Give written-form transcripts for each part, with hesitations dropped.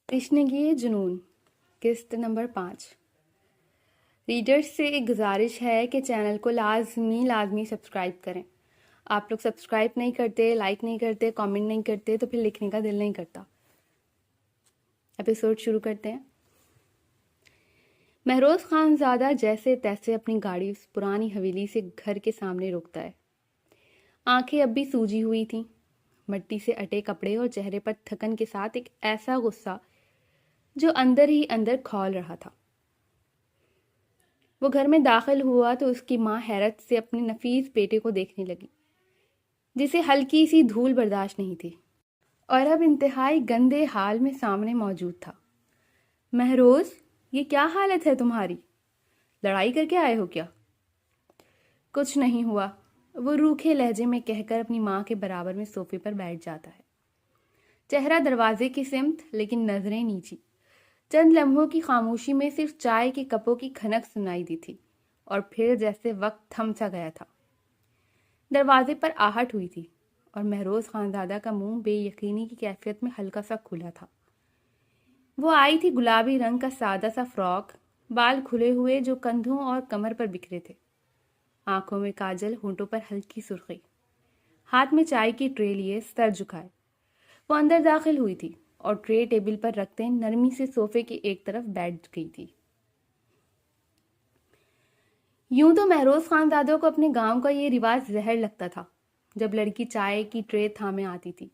تشنگی جنون قسط number 5۔ Readers سے ایک گزارش ہے کہ چینل کو لازمی سبسکرائب کریں۔ آپ لوگ سبسکرائب نہیں کرتے، لائک نہیں کرتے، کامنٹ نہیں کرتے تو پھر لکھنے کا دل نہیں کرتا۔ ایپیسوڈ شروع کرتے ہیں۔ مہروز خان زادہ جیسے تیسے اپنی گاڑی اس پرانی حویلی سے گھر کے سامنے روکتا ہے۔ آنکھیں اب بھی سوجی ہوئی تھیں، مٹی سے اٹے کپڑے اور چہرے پر تھکن کے ساتھ ایک ایسا غصہ جو اندر ہی اندر کھول رہا تھا۔ وہ گھر میں داخل ہوا تو اس کی ماں حیرت سے اپنے نفیس بیٹے کو دیکھنے لگی، جسے ہلکی سی دھول برداشت نہیں تھی اور اب انتہائی گندے حال میں سامنے موجود تھا۔ مہروز، یہ کیا حالت ہے تمہاری؟ لڑائی کر کے آئے ہو کیا؟ کچھ نہیں ہوا، وہ روکھے لہجے میں کہہ کر اپنی ماں کے برابر میں صوفے پر بیٹھ جاتا ہے، چہرہ دروازے کی سمت لیکن نظریں نیچی۔ چند لمحوں کی خاموشی میں صرف چائے کے کپوں کی کھنک سنائی دی تھی اور پھر جیسے وقت تھم سا گیا تھا۔ دروازے پر آہٹ ہوئی تھی اور مہروز خانزادہ کا منہ بے یقینی کی کیفیت میں ہلکا سا کھلا تھا۔ وہ آئی تھی گلابی رنگ کا سادہ سا فراک، بال کھلے ہوئے جو کندھوں اور کمر پر بکھرے تھے، آنکھوں میں کاجل، ہونٹوں پر ہلکی سرخی، ہاتھ میں چائے کی ٹرے لیے سر جھکائے۔ وہ اندر داخل ہوئی تھی اور ٹرے ٹیبل پر رکھتے نرمی سے صوفے کی ایک طرف بیٹھ گئی تھی۔ یوں تو مہروز خانزادوں کو اپنے گاؤں کا یہ رواج زہر لگتا تھا۔ جب لڑکی چائے کی ٹرے تھامے آتی تھی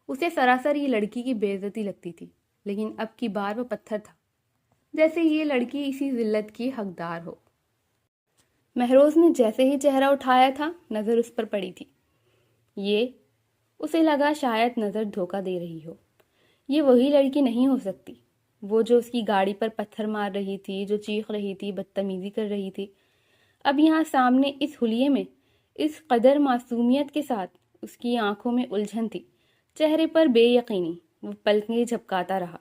اسے سراسر یہ لڑکی کی بے عزتی لگتی تھی، لیکن اب کی بار وہ پتھر تھا، جیسے یہ لڑکی اسی ذلت کی حقدار ہو۔ مہروز نے جیسے ہی چہرہ اٹھایا تھا نظر اس پر پڑی تھی۔ یہ اسے لگا شاید نظر دھوکہ دے رہی ہو، یہ وہی لڑکی نہیں ہو سکتی، وہ جو اس کی گاڑی پر پتھر مار رہی تھی، جو چیخ رہی تھی، بدتمیزی کر رہی تھی، اب یہاں سامنے اس حلیے میں، اس قدر معصومیت کے ساتھ۔ اس کی آنکھوں میں الجھن تھی، چہرے پر بے یقینی۔ وہ پلکیں جھپکاتا رہا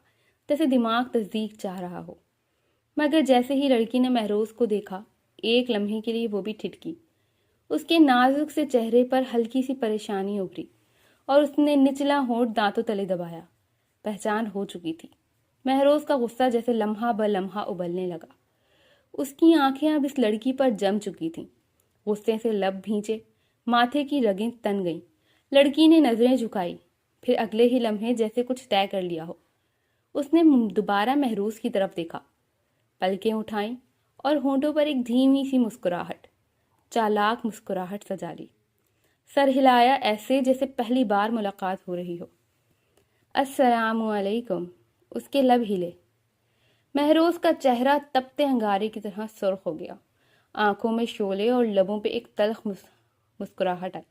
جیسے دماغ تصدیق چاہ رہا ہو، مگر جیسے ہی لڑکی نے مہروز کو دیکھا ایک لمحے کے لیے وہ بھی ٹھٹکی۔ اس کے نازک سے چہرے پر ہلکی سی پریشانی ابھری اور اس نے نچلا ہونٹ دانتوں تلے دبایا۔ پہچان ہو چکی تھی۔ مہروز کا غصہ جیسے لمحہ بہ لمحہ ابلنے لگا۔ اس کی آنکھیں اب اس لڑکی پر جم چکی تھیں، غصے سے لب بھینچے، ماتھے کی رگیں تن گئیں۔ لڑکی نے نظریں جھکائی، پھر اگلے ہی لمحے جیسے کچھ طے کر لیا ہو، اس نے دوبارہ مہروز کی طرف دیکھا، پلکیں اٹھائیں اور ہونٹوں پر ایک دھیمی سی مسکراہٹ، چالاک مسکراہٹ سجا لی، سر ہلایا ایسے جیسے پہلی بار ملاقات ہو رہی ہو۔ السلام علیکم۔ اس کے لب ہلے۔ مہروز کا چہرہ تپتے انگارے کی طرح سرخ ہو گیا، آنکھوں میں شعلے اور لبوں پہ ایک تلخ مسکراہٹ آئی۔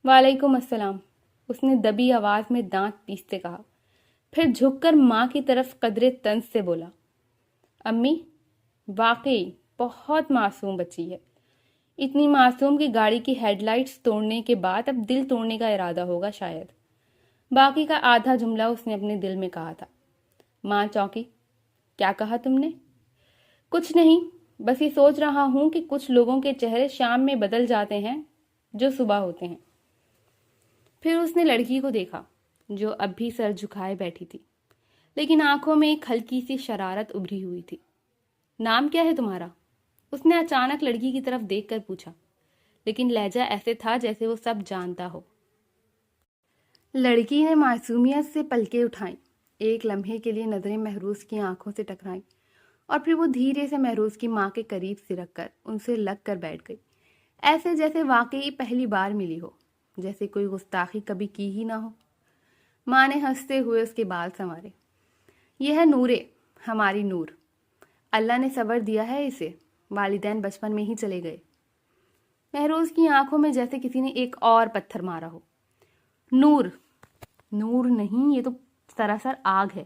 وعلیکم السلام، اس نے دبی آواز میں دانت پیستے کہا، پھر جھک کر ماں کی طرف قدرے طنز سے بولا، امی واقعی بہت معصوم بچی ہے، اتنی معصوم کہ گاڑی کی ہیڈ لائٹس توڑنے کے بعد اب دل توڑنے کا ارادہ ہوگا شاید۔ باقی کا آدھا جملہ اس نے اپنے دل میں کہا تھا۔ ماں چونکی۔ کیا کہا تم نے؟ کچھ نہیں، بس یہ سوچ رہا ہوں کہ کچھ لوگوں کے چہرے شام میں بدل جاتے ہیں جو صبح ہوتے ہیں۔ پھر اس نے لڑکی کو دیکھا جو اب بھی سر جھکائے بیٹھی تھی، لیکن آنکھوں میں ایک ہلکی سی شرارت ابھری ہوئی تھی۔ نام کیا ہے تمہارا؟ اس نے اچانک لڑکی کی طرف دیکھ کر پوچھا، لیکن لہجہ ایسے تھا جیسے وہ سب جانتا ہو۔ لڑکی نے معصومیت سے پلکیں اٹھائیں، ایک لمحے کے لیے نظریں مہروز کی آنکھوں سے ٹکرائیں اور پھر وہ دھیرے سے مہروز کی ماں کے قریب سرک کر ان سے لگ کر بیٹھ گئی، ایسے جیسے واقعی پہلی بار ملی ہو، جیسے کوئی گستاخی کبھی کی ہی نہ ہو۔ ماں نے ہنستے ہوئے اس کے بال سنوارے۔ یہ ہے نورے، ہماری نور، اللہ نے صبر دیا ہے اسے، والدین بچپن میں ہی چلے گئے۔ مہروز کی آنکھوں میں جیسے کسی نے ایک اور پتھر مارا ہو۔ نور؟ نور نہیں، یہ تو سراسر آگ ہے،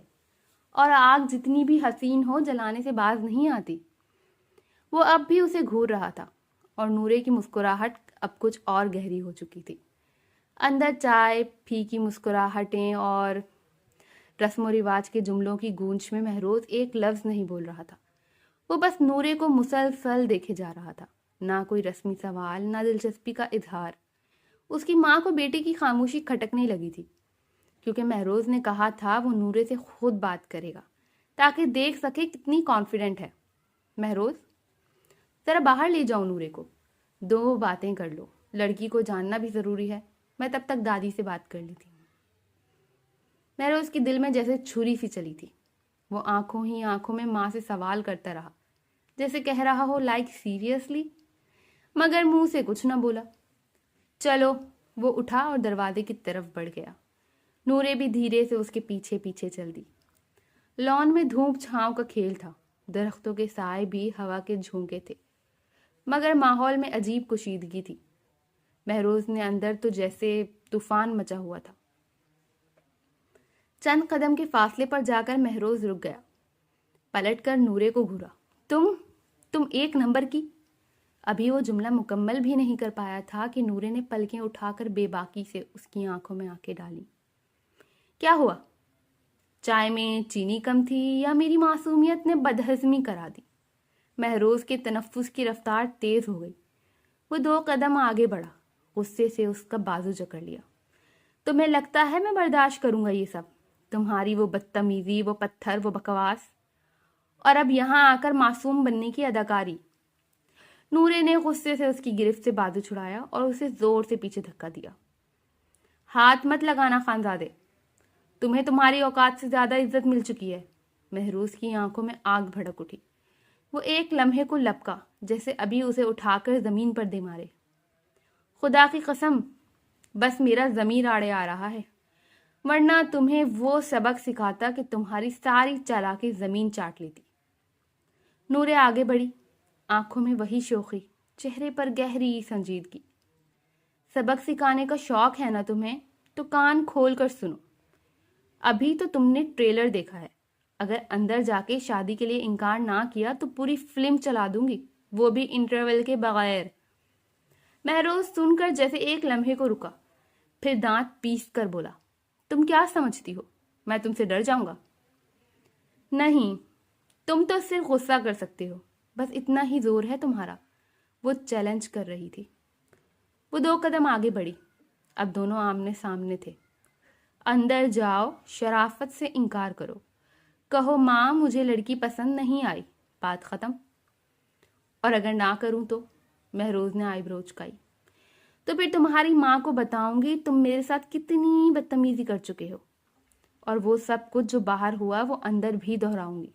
اور آگ جتنی بھی حسین ہو جلانے سے باز نہیں آتی۔ وہ اب بھی اسے گھور رہا تھا اور نورے کی مسکراہٹ اب کچھ اور گہری ہو چکی تھی۔ اندر چائے، پھیکی مسکراہٹیں اور رسم و رواج کے جملوں کی گونج میں مہروز ایک لفظ نہیں بول رہا تھا۔ وہ بس نورے کو مسلسل دیکھے جا رہا تھا، نہ کوئی رسمی سوال، نہ دلچسپی کا اظہار۔ اس کی ماں کو بیٹے کی خاموشی کھٹکنے لگی تھی، کیونکہ مہروز نے کہا تھا وہ نورے سے خود بات کرے گا تاکہ دیکھ سکے کتنی کانفیڈنٹ ہے۔ مہروز، ذرا باہر لے جاؤ نورے کو، 2 باتیں کر لو، لڑکی کو جاننا بھی ضروری ہے، میں تب تک دادی سے بات کر لی تھی۔ مہروز کے دل میں جیسے چھری سی چلی تھی۔ وہ آنکھوں ہی آنکھوں میں ماں سے سوال کرتا رہا، جیسے کہہ رہا ہو لائک سیریسلی، مگر منہ سے کچھ نہ بولا۔ چلو، وہ اٹھا اور دروازے کی طرف بڑھ گیا۔ نورے بھی دھیرے سے اس کے پیچھے پیچھے چل دی۔ لان میں دھوپ چھاؤں کا کھیل تھا، درختوں کے سائے بھی ہوا کے جھونکے تھے، مگر ماحول میں عجیب کشیدگی تھی۔ مہروز نے اندر تو جیسے طوفان مچا ہوا تھا۔ چند قدم کے فاصلے پر جا کر مہروز رک گیا، پلٹ کر نورے کو گھورا۔ تم 1 نمبر کی۔ ابھی وہ جملہ مکمل بھی نہیں کر پایا تھا کہ نورے نے پلکیں اٹھا کر بے باکی سے اس کی آنکھوں میں آنکھیں ڈالیں۔ کیا ہوا؟ چائے میں چینی کم تھی یا میری معصومیت نے بدہضمی کرا دی؟ مہروز کے تنفس کی رفتار تیز ہو گئی۔ وہ 2 قدم آگے بڑھا، غصے سے اس کا بازو جکڑ لیا۔ تمہیں لگتا ہے میں برداشت کروں گا یہ سب؟ تمہاری وہ بدتمیزی، وہ پتھر، وہ بکواس، اور اب یہاں آ کر معصوم بننے کی اداکاری۔ نورے نے غصے سے اس کی گرفت سے بازو چھڑایا اور اسے زور سے پیچھے دھکا دیا۔ ہاتھ مت لگانا خانزادے، تمہیں تمہاری اوقات سے زیادہ عزت مل چکی ہے۔ مہروز کی آنکھوں میں آگ بھڑک اٹھی۔ وہ ایک لمحے کو لپکا، جیسے ابھی اسے اٹھا کر زمین پر دے مارے۔ خدا کی قسم، بس میرا ضمیر آڑے آ رہا ہے، ورنہ تمہیں وہ سبق سکھاتا کہ تمہاری ساری چالاکی زمین چاٹ لیتی۔ نورے آگے بڑھی، آنکھوں میں وہی شوخی، چہرے پر گہری سنجیدگی۔ سبق سکھانے کا شوق ہے نا تمہیں، تو کان کھول کر سنو۔ ابھی تو تم نے ٹریلر دیکھا ہے، اگر اندر جا کے شادی کے لیے انکار نہ کیا تو پوری فلم چلا دوں گی، وہ بھی انٹرول کے بغیر۔ مہروز سن کر جیسے ایک لمحے کو رکا، پھر دانت پیس کر بولا، تم کیا سمجھتی ہو میں تم سے ڈر جاؤں گا؟ نہیں، تم تو صرف غصہ کر سکتے ہو، بس اتنا ہی زور ہے تمہارا۔ وہ چیلنج کر رہی تھی۔ وہ 2 قدم آگے بڑھی، اب دونوں آمنے سامنے تھے۔ اندر جاؤ، شرافت سے انکار کرو، کہو ماں مجھے لڑکی پسند نہیں آئی، بات ختم۔ اور اگر نہ کروں تو؟ مہروز نے آئی برو چکائی۔ تو پھر تمہاری ماں کو بتاؤں گی تم میرے ساتھ کتنی بدتمیزی کر چکے ہو، اور وہ سب کچھ جو باہر ہوا وہ اندر بھی دہراؤں گی،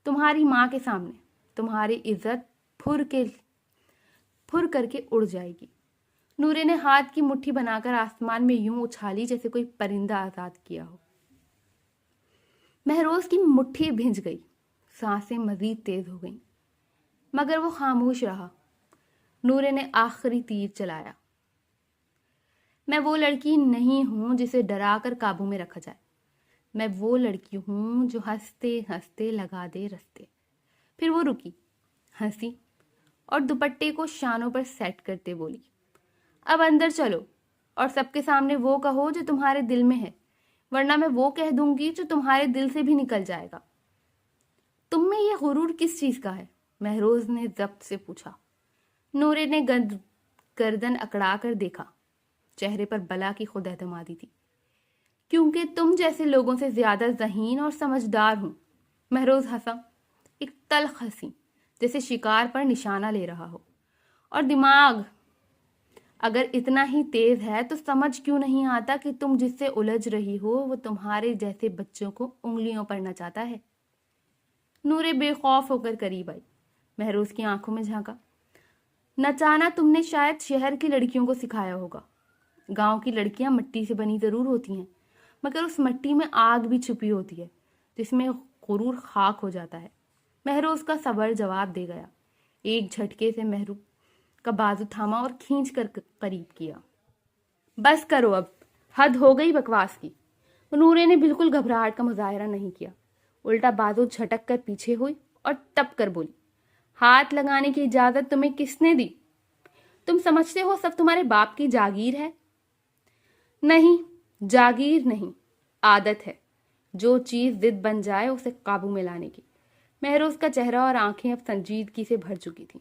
تمہاری ماں کے سامنے۔ تمہاری عزت پھر کر کے اڑ جائے گی۔ نورے نے ہاتھ کی مٹھی بنا کر آسمان میں یوں اچھالی جیسے کوئی پرندہ آزاد کیا ہو۔ مہروز کی مٹھی بھنج گئی، سانسیں مزید تیز ہو گئیں، مگر وہ خاموش رہا۔ نورے نے آخری تیر چلایا۔ میں وہ لڑکی نہیں ہوں جسے ڈرا کر قابو میں رکھا جائے، میں وہ لڑکی ہوں جو ہنستے ہنستے لگا دے رستے۔ پھر وہ رکی، ہنسی اور دوپٹے کو شانوں پر سیٹ کرتے بولی، اب اندر چلو اور سب کے سامنے وہ کہو جو تمہارے دل میں ہے، ورنہ میں وہ کہہ دوں گی جو تمہارے دل سے بھی نکل جائے گا۔ تم میں یہ غرور کس چیز کا ہے؟ مہروز نے ضبط سے پوچھا۔ نورے نے گردن اکڑا کر دیکھا، چہرے پر بلا کی خود اعتمادی تھی۔ کیونکہ تم جیسے لوگوں سے زیادہ ذہین اور سمجھدار ہوں۔ مہروز ہنسا، ایک تلخ ہنسی، جیسے شکار پر نشانہ لے رہا ہو۔ اور دماغ اگر اتنا ہی تیز ہے تو سمجھ کیوں نہیں آتا کہ تم جس سے الجھ رہی ہو وہ تمہارے جیسے بچوں کو انگلیوں پر نچاتا ہے؟ نورے بے خوف ہو کر قریب آئی، مہروز کی آنکھوں میں جھانکا۔ نچانا تم نے شاید شہر کی لڑکیوں کو سکھایا ہوگا۔ گاؤں کی لڑکیاں مٹی سے بنی ضرور ہوتی ہیں، مگر اس مٹی میں آگ بھی چھپی ہوتی ہے جس میں غرور خاک ہو جاتا ہے۔ مہروز کا صبر جواب دے گیا۔ ایک جھٹکے سے مہروز کا بازو تھاما اور کھینچ کر قریب کیا۔ بس کرو اب، حد ہو گئی بکواس کی۔ نورے نے بالکل گھبراہٹ کا مظاہرہ نہیں کیا، الٹا بازو جھٹک کر پیچھے ہوئی اور تپ کر بولی، ہاتھ لگانے کی اجازت تمہیں کس نے دی؟ تم سمجھتے ہو سب تمہارے باپ کی جاگیر ہے؟ نہیں، جاگیر نہیں، عادت ہے۔ جو چیز ضد بن جائے اسے قابو میں لانے کی۔ مہروز کا چہرہ اور آنکھیں اب سنجیدگی سے بھر چکی تھیں۔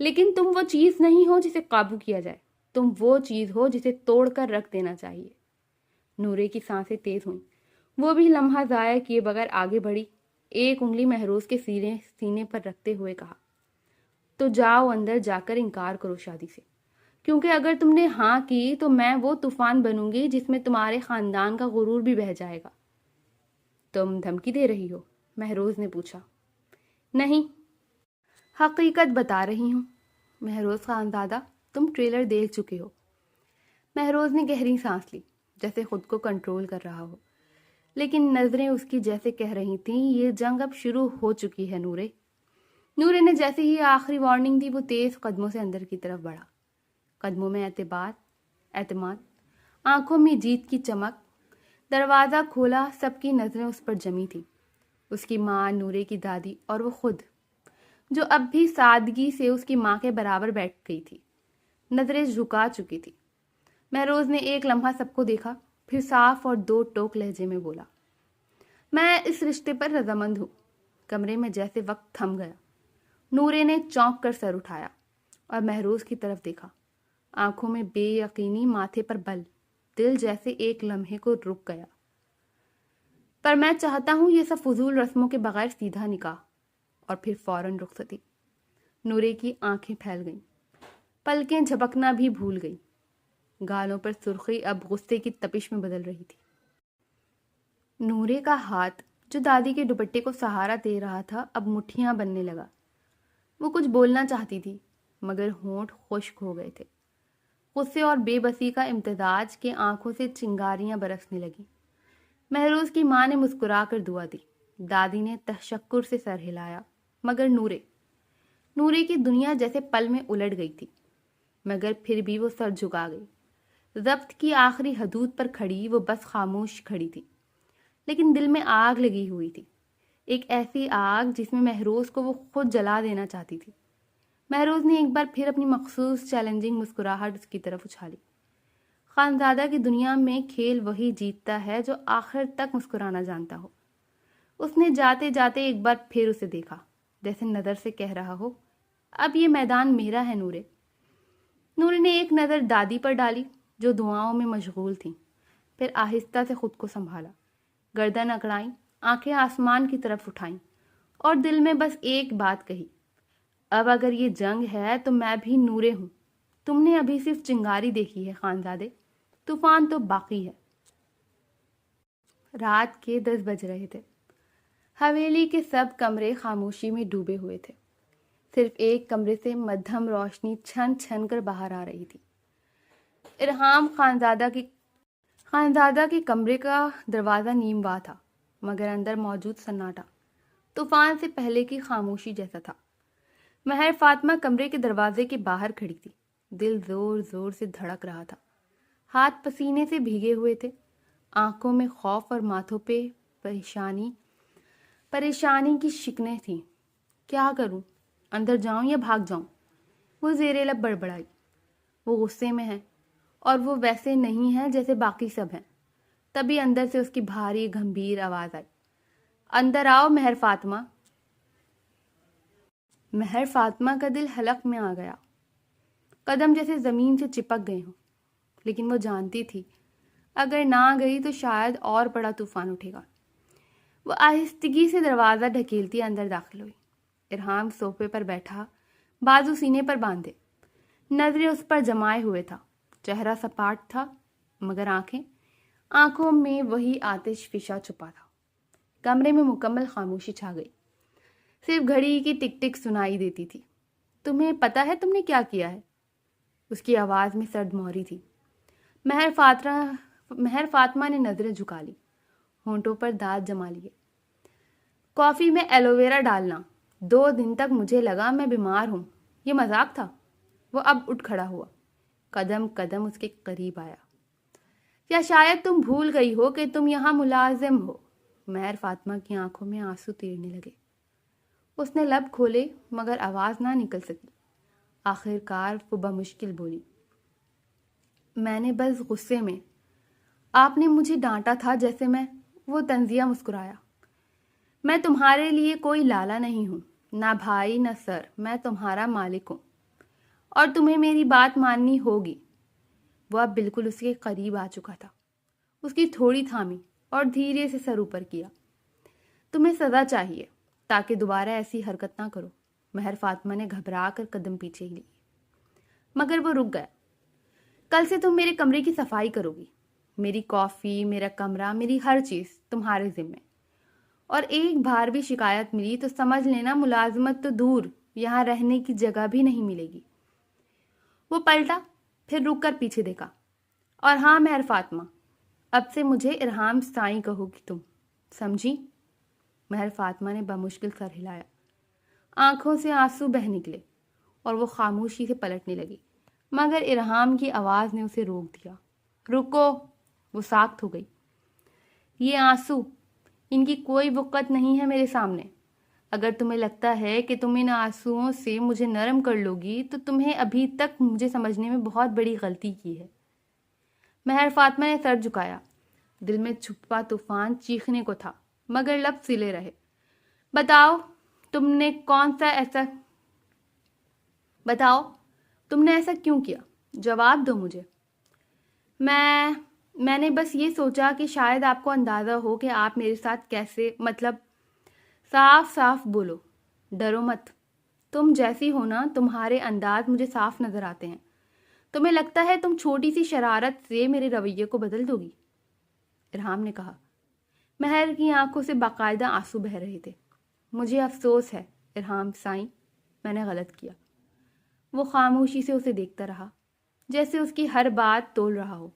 لیکن تم وہ چیز نہیں ہو جسے قابو کیا جائے، تم وہ چیز ہو جسے توڑ کر رکھ دینا چاہیے۔ نورے کی سانسیں تیز ہوئیں. وہ بھی لمحہ ضائع کیے بغیر آگے بڑھی. ایک انگلی مہروز کے سینے پر رکھتے ہوئے کہا, تو جاؤ اندر جا کر انکار کرو شادی سے, کیونکہ اگر تم نے ہاں کی تو میں وہ طوفان بنوں گی جس میں تمہارے خاندان کا غرور بھی بہہ جائے گا. تم دھمکی دے رہی ہو؟ مہروز نے پوچھا. نہیں, حقیقت بتا رہی ہوں. مہروز خانزادہ, تم ٹریلر دیکھ چکے ہو. مہروز نے گہری سانس لی, جیسے خود کو کنٹرول کر رہا ہو, لیکن نظریں اس کی جیسے کہہ رہی تھیں یہ جنگ اب شروع ہو چکی ہے. نورے نے جیسے ہی آخری وارننگ دی وہ تیز قدموں سے اندر کی طرف بڑھا. قدموں میں اعتماد, آنکھوں میں جیت کی چمک. دروازہ کھولا, سب کی نظریں اس پر جمی تھیں. اس کی ماں, نورے کی دادی اور وہ خود, جو اب بھی سادگی سے اس کی ماں کے برابر بیٹھ گئی تھی, نظریں جھکا چکی تھی. مہروز نے ایک لمحہ سب کو دیکھا, پھر صاف اور دو ٹوک لہجے میں بولا, میں اس رشتے پر رضامند ہوں. کمرے میں جیسے وقت تھم گیا. نورے نے چونک کر سر اٹھایا اور مہروز کی طرف دیکھا. آنکھوں میں بے یقینی, ماتھے پر بل. دل جیسے ایک لمحے کو رک گیا. پر میں چاہتا ہوں یہ سب فضول رسموں کے بغیر سیدھا نکاح, اور پھر فوراً رخصتی. نورے کی آنکھیں پھیل گئیں, پلکیں جھپکنا بھی بھول گئی. گالوں پر سرخی اب غصے کی تپش میں بدل رہی تھی. نورے کا ہاتھ, جو دادی کے دوپٹے کو سہارا دے رہا تھا, اب مٹھیاں بننے لگا. وہ کچھ بولنا چاہتی تھی, مگر ہونٹ خشک ہو گئے تھے. غصے اور بے بسی کا امتزاج کے آنکھوں سے چنگاریاں برسنے لگیں. مہروز کی ماں نے مسکرا کر دعا دی. دادی نے تشکر سے سر ہلایا, مگر نورے کی دنیا جیسے پل میں الٹ گئی تھی. مگر پھر بھی وہ سر جھکا گئی. ضبط کی آخری حدود پر کھڑی وہ بس خاموش کھڑی تھی, لیکن دل میں آگ لگی ہوئی تھی. ایک ایسی آگ جس میں مہروز کو وہ خود جلا دینا چاہتی تھی. مہروز نے ایک بار پھر اپنی مخصوص چیلنجنگ مسکراہٹ اس کی طرف اچھالی. خانزادہ کی دنیا میں کھیل وہی جیتتا ہے جو آخر تک مسکرانا جانتا ہو. اس نے جاتے جاتے ایک بار پھر اسے دیکھا, جیسے نظر سے کہہ رہا ہو, اب یہ میدان میرا ہے نورے. نورے نے ایک نظر دادی پر ڈالی, جو دعاؤں میں مشغول تھیں, پھر آہستہ سے خود کو سنبھالا. گردن اکڑائیں, آنکھیں آسمان کی طرف اٹھائیں, اور دل میں بس ایک بات کہی, اب اگر یہ جنگ ہے تو میں بھی نورے ہوں. تم نے ابھی صرف چنگاری دیکھی ہے خانزادے, طوفان تو باقی ہے. رات کے 10 بج رہے تھے. حویلی کے سب کمرے خاموشی میں ڈوبے ہوئے تھے. صرف ایک کمرے سے مدھم روشنی چھن چھن کر باہر آ رہی تھی. ارحام خانزادہ کے کمرے کا دروازہ نیم وا تھا, مگر اندر موجود سناٹا طوفان سے پہلے کی خاموشی جیسا تھا. مہر فاطمہ کمرے کے دروازے کے باہر کھڑی تھی. دل زور زور سے دھڑک رہا تھا. ہاتھ پسینے سے بھیگے ہوئے تھے. آنکھوں میں خوف اور ماتھوں پہ پریشانی کی شکنیں تھیں. کیا کروں, اندر جاؤں یا بھاگ جاؤں؟ وہ زیر لب بڑبڑائی. وہ غصے میں ہے, اور وہ ویسے نہیں ہے جیسے باقی سب ہیں. تبھی اندر سے اس کی بھاری گمبھیر آواز آئی, اندر آؤ مہر فاطمہ. مہر فاطمہ کا دل حلق میں آ گیا. قدم جیسے زمین سے چپک گئے ہوں, لیکن وہ جانتی تھی اگر نہ گئی تو شاید اور بڑا طوفان اٹھے گا. وہ آہستگی سے دروازہ ڈھکیلتی اندر داخل ہوئی. ارحام صوفے پر بیٹھا, بازو سینے پر باندھے, نظریں اس پر جمائے ہوئے تھا. چہرہ سپاٹ تھا, مگر آنکھوں میں وہی آتش فشاں چھپا تھا. کمرے میں مکمل خاموشی چھا گئی. صرف گھڑی کی ٹک ٹک سنائی دیتی تھی. تمہیں پتا ہے تم نے کیا کیا ہے؟ اس کی آواز میں سرد مہری تھی. مہر فاطمہ نے نظریں جھکا لی, ہونٹوں پر دانت جما لیے. کافی میں ایلو ویرا ڈالنا. 2 دن تک مجھے لگا میں بیمار ہوں. یہ مذاق تھا. وہ اب اٹھ کھڑا ہوا, قدم قدم اس کے قریب آیا. یا شاید تم بھول گئی ہو کہ تم یہاں ملازم ہو. مہر فاطمہ کی آنکھوں میں آنسو تیرنے لگے. اس نے لب کھولے, مگر آواز نہ نکل سکی. آخر کار وہ بمشکل بولی, میں نے بس غصے میں, آپ نے مجھے ڈانٹا تھا جیسے میں. وہ طنزیہ مسکرایا. میں تمہارے لیے کوئی لالا نہیں ہوں, نہ بھائی نہ سر. میں تمہارا مالک ہوں, اور تمہیں میری بات ماننی ہوگی. وہ اب بالکل اس کے قریب آ چکا تھا. اس کی تھوڑی تھامی اور دھیرے سے سر اوپر کیا۔ تمہیں سزا چاہیے تاکہ دوبارہ ایسی حرکت نہ کرو۔ مہر فاطمہ نے گھبرا کر قدم پیچھے ہی لیے، مگر وہ رک گیا۔ کل سے تم میرے کمرے کی صفائی کرو گی۔ میری کافی، میرا کمرہ، میری ہر چیز تمہارے ذمے۔ اور ایک بار بھی شکایت ملی تو سمجھ لینا ملازمت تو دور، یہاں رہنے کی جگہ بھی نہیں ملے گی۔ وہ پلٹا، پھر رک کر پیچھے دیکھا۔ اور ہاں مہر فاطمہ، اب سے مجھے ارحام سائیں کہو گی تم، سمجھی؟ مہر فاطمہ نے بمشکل سر ہلایا۔ آنکھوں سے آنسو بہہ نکلے اور وہ خاموشی سے پلٹنے لگی، مگر ارحام کی آواز نے اسے روک دیا۔ رکو! وہ ساکت ہو گئی۔ یہ آنسو، ان کی کوئی وقت نہیں ہے میرے سامنے۔ اگر تمہیں لگتا ہے کہ تم ان آنسوؤں سے مجھے نرم کر لو گی تو تمہیں ابھی تک مجھے سمجھنے میں بہت بڑی غلطی کی ہے۔ مہر فاطمہ نے سر جھکایا۔ دل میں چھپا طوفان چیخنے کو تھا، مگر لب سلے رہے۔ بتاؤ تم نے ایسا کیوں کیا؟ جواب دو مجھے۔ میں نے بس یہ سوچا کہ شاید آپ کو اندازہ ہو کہ آپ میرے ساتھ کیسے، صاف صاف بولو، ڈرو مت۔ تم جیسی ہو نا، تمہارے انداز مجھے صاف نظر آتے ہیں۔ تمہیں لگتا ہے تم چھوٹی سی شرارت سے میرے رویے کو بدل دو گی؟ ارحام نے کہا۔ مہر کی آنکھوں سے باقاعدہ آنسو بہہ رہے تھے۔ مجھے افسوس ہے ارحام سائیں، میں نے غلط کیا۔ وہ خاموشی سے اسے دیکھتا رہا، جیسے اس کی ہر بات تول رہا ہو،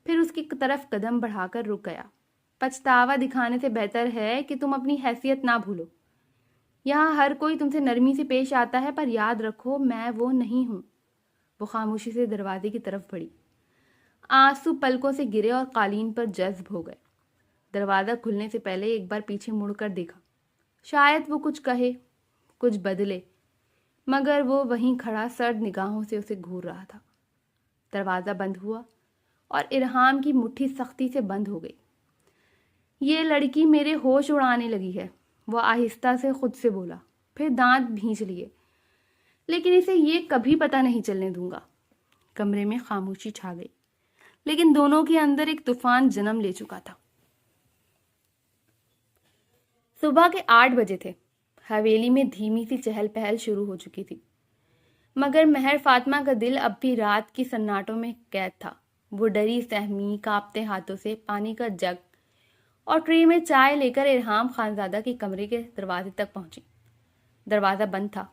پھر اس کی طرف قدم بڑھا کر رک گیا۔ پچھتاوا دکھانے سے بہتر ہے کہ تم اپنی حیثیت نہ بھولو۔ یہاں ہر کوئی تم سے نرمی سے پیش آتا ہے، پر یاد رکھو میں وہ نہیں ہوں۔ وہ خاموشی سے دروازے کی طرف بڑھی۔ آنسو پلکوں سے گرے اور قالین پر جذب ہو گئے۔ دروازہ کھلنے سے پہلے ایک بار پیچھے مڑ کر دیکھا، شاید وہ کچھ کہے، کچھ بدلے، مگر وہ وہیں کھڑا سرد نگاہوں سے اسے گھور رہا تھا۔ دروازہ بند ہوا اور ارحام کی مٹھی سختی سے بند ہو گئی۔ یہ لڑکی میرے ہوش اڑانے لگی ہے، وہ آہستہ سے خود سے بولا، پھر دانت بھینچ لیے۔ لیکن اسے یہ کبھی پتہ نہیں چلنے دوں گا۔ کمرے میں خاموشی چھا گئی، لیکن دونوں کے اندر ایک طوفان جنم لے چکا تھا۔ صبح کے 8 بجے تھے۔ حویلی میں دھیمی سی چہل پہل شروع ہو چکی تھی، مگر مہر فاطمہ کا دل اب بھی رات کی سناٹوں میں قید تھا۔ وہ ڈری سہمی کانپتے ہاتھوں سے پانی کا جگ اور ٹرے میں چائے لے کر ارحام خانزادہ کے کمرے کے دروازے تک پہنچی۔ دروازہ بند تھا۔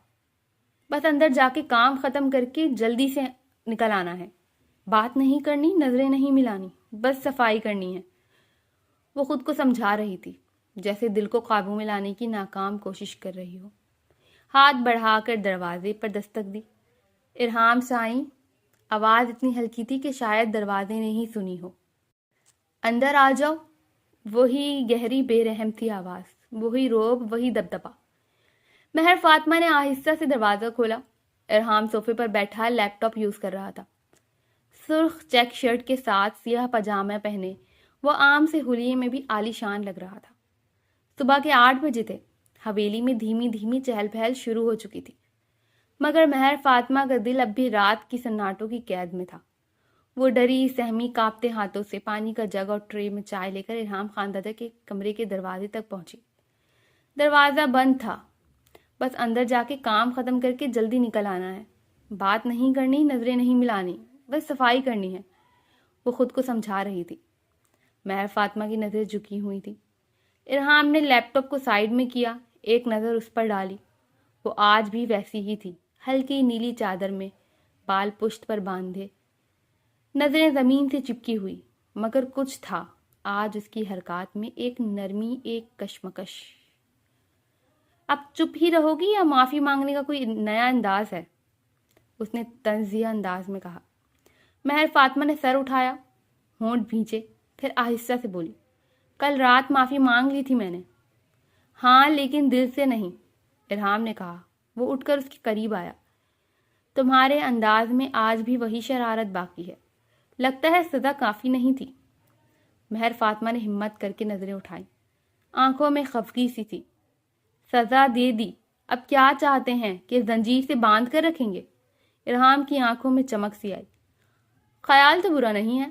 بس اندر جا کے کام ختم کر کے جلدی سے نکل آنا ہے۔ بات نہیں کرنی، نظریں نہیں ملانی، بس صفائی کرنی ہے۔ وہ خود کو سمجھا رہی تھی، جیسے دل کو قابو میں لانے کی ناکام کوشش کر رہی ہو۔ ہاتھ بڑھا کر دروازے پر دستک دی۔ ارحام سائیں، آواز اتنی ہلکی تھی کہ شاید دروازے نے ہی سنی ہو۔ اندر آ جاؤ۔ وہی گہری بے رحم تھی آواز، وہی روب، وہی دبدبا۔ مہر فاطمہ نے آہستہ سے دروازہ کھولا۔ ارحام صوفے پر بیٹھا لیپ ٹاپ یوز کر رہا تھا۔ سرخ چیک شرٹ کے ساتھ سیاہ پاجامہ پہنے وہ عام سے حلیے میں بھی عالی شان لگ رہا تھا۔ صبح کے 8 بجے تھے۔ حویلی میں دھیمی دھیمی چہل پہل شروع ہو چکی تھی، مگر مہر فاطمہ کا دل اب بھی رات کی سناٹوں کی قید میں تھا۔ وہ ڈری سہمی کانپتے ہاتھوں سے پانی کا جگ اور ٹرے میں چائے لے کر ارحام خاندادہ کے کمرے کے دروازے تک پہنچی۔ دروازہ بند تھا۔ بس اندر جا کے کام ختم کر کے جلدی نکل آنا ہے۔ بات نہیں کرنی، نظریں نہیں ملانی، بس صفائی کرنی ہے۔ وہ خود کو سمجھا رہی تھی۔ مہر فاطمہ کی نظریں جھکی ہوئی تھی۔ ارحام نے لیپ ٹاپ کو سائیڈ میں کیا، ایک نظر اس پر ڈالی۔ وہ آج بھی ویسی ہی تھی، ہلکی نیلی چادر میں، بال پشت پر باندھے، نظریں زمین سے چپکی ہوئی، مگر کچھ تھا آج اس کی حرکات میں، ایک نرمی، ایک کشمکش۔ اب چپ ہی رہو گی یا معافی مانگنے کا کوئی نیا انداز ہے؟ اس نے طنزیہ انداز میں کہا۔ مہر فاطمہ نے سر اٹھایا، ہونٹ بھینچے، پھر آہستہ سے بولی، کل رات معافی مانگ لی تھی میں نے۔ ہاں لیکن دل سے نہیں، ارحام نے کہا۔ وہ اٹھ کر اس کے قریب آیا۔ تمہارے انداز میں آج بھی وہی شرارت باقی ہے، لگتا ہے سزا کافی نہیں تھی۔ مہر فاطمہ نے ہمت کر کے نظریں اٹھائیں، آنکھوں میں خفگی سی تھی۔ سزا دے دی، اب کیا چاہتے ہیں کہ زنجیر سے باندھ کر رکھیں گے؟ ارحام کی آنکھوں میں چمک سی آئی۔ خیال تو برا نہیں ہے،